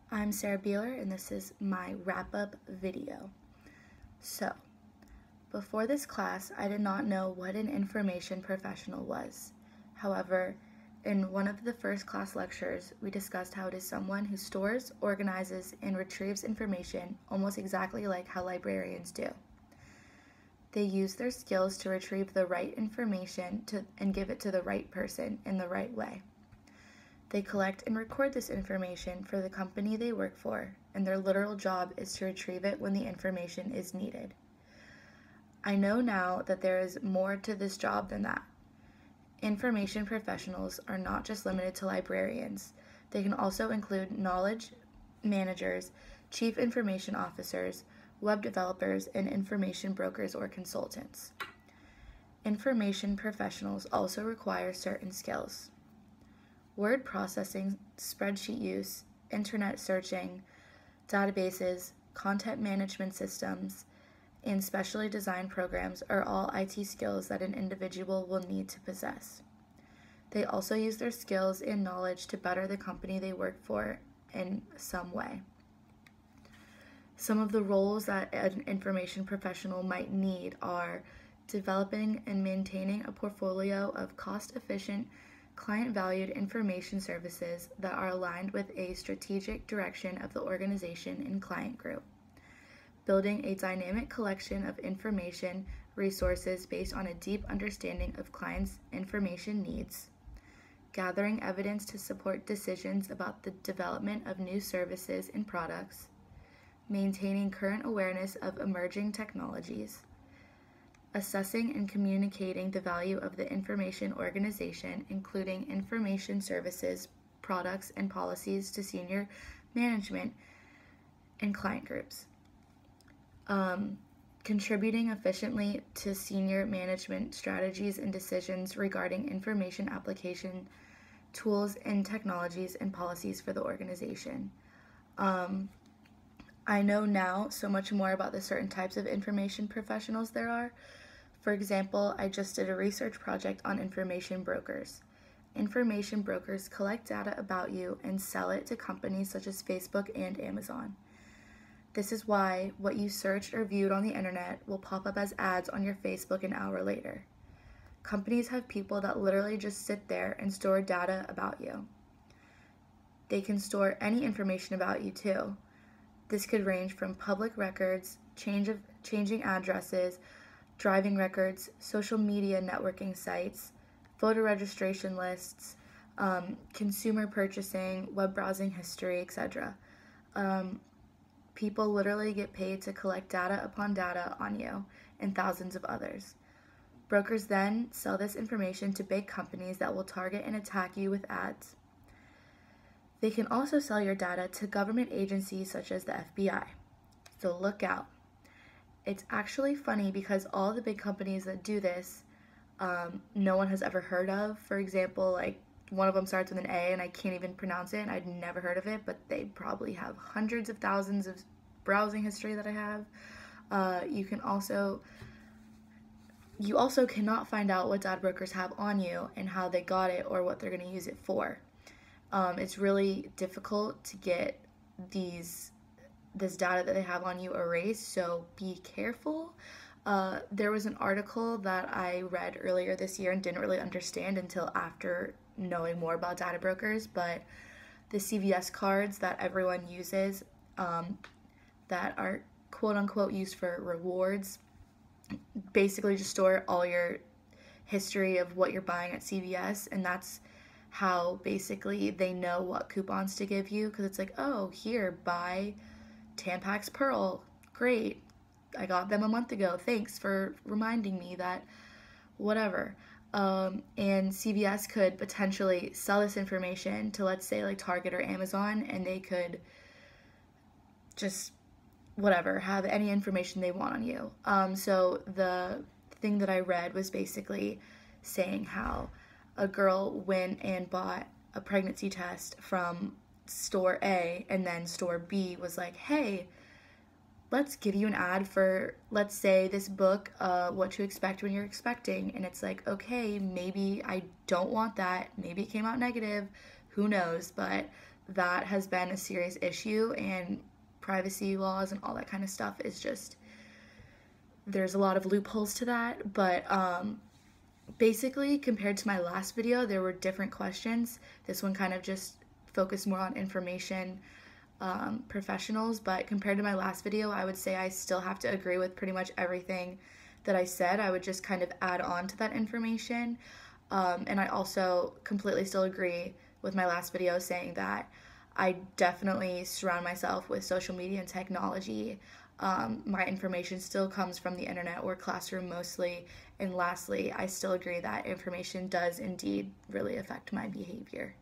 I'm Sarah Beeler, and this is my wrap-up video. So, before this class, I did not know what an information professional was. However, in one of the first class lectures, we discussed how it is someone who stores, organizes, and retrieves information almost exactly like how librarians do. They use their skills to retrieve the right information and give it to the right person in the right way. They collect and record this information for the company they work for, and their literal job is to retrieve it when the information is needed. I know now that there is more to this job than that. Information professionals are not just limited to librarians. They can also include knowledge managers, chief information officers, web developers, and information brokers or consultants. Information professionals also require certain skills: word processing, spreadsheet use, internet searching, databases, content management systems, and specially designed programs are all IT skills that an individual will need to possess. They also use their skills and knowledge to better the company they work for in some way. Some of the roles that an information professional might need are developing and maintaining a portfolio of cost-efficient, client-valued information services that are aligned with a strategic direction of the organization and client group, building a dynamic collection of information resources based on a deep understanding of clients' information needs, gathering evidence to support decisions about the development of new services and products, maintaining current awareness of emerging technologies, assessing and communicating the value of the information organization, including information services, products, and policies to senior management and client groups, contributing efficiently to senior management strategies and decisions regarding information application tools and technologies and policies for the organization. I know now so much more about the certain types of information professionals there are. For example, I just did a research project on information brokers. Information brokers collect data about you and sell it to companies such as Facebook and Amazon. This is why what you searched or viewed on the internet will pop up as ads on your Facebook an hour later. Companies have people that literally just sit there and store data about you. They can store any information about you too. This could range from public records, changing addresses, driving records, social media networking sites, voter registration lists, consumer purchasing, web browsing history, etc. People literally get paid to collect data upon data on you and thousands of others. Brokers then sell this information to big companies that will target and attack you with ads. They can also sell your data to government agencies such as the FBI. So look out. It's actually funny because all the big companies that do this, no one has ever heard of. For example, like one of them starts with an A and I can't even pronounce it and I'd never heard of it, but they probably have hundreds of thousands of browsing history that I have. You also cannot find out what data brokers have on you and how they got it or what they're going to use it for. It's really difficult to get this data that they have on you erased, so be careful. There was an article that I read earlier this year and didn't really understand until after knowing more about data brokers, but the CVS cards that everyone uses that are quote-unquote used for rewards basically just store all your history of what you're buying at CVS, and that's how basically they know what coupons to give you, because it's like, oh, here, buy Tampax Pearl, great, I got them a month ago, thanks for reminding me that, whatever. And CVS could potentially sell this information to, let's say, like Target or Amazon, and they could just, whatever, have any information they want on you. So the thing that I read was basically saying how a girl went and bought a pregnancy test from store A, and then store B was like, hey, let's give you an ad for, let's say, this book, What to Expect When You're Expecting. And it's like, okay, maybe I don't want that. Maybe it came out negative. Who knows? But that has been a serious issue, and privacy laws and all that kind of stuff is just, there's a lot of loopholes to that. But basically, compared to my last video, there were different questions. This one kind of just focused more on information professionals, but compared to my last video, I would say I still have to agree with pretty much everything that I said. I would just kind of add on to that information. And I also completely still agree with my last video saying that I definitely surround myself with social media and technology. My information still comes from the internet or classroom mostly. And lastly, I still agree that information does indeed really affect my behavior.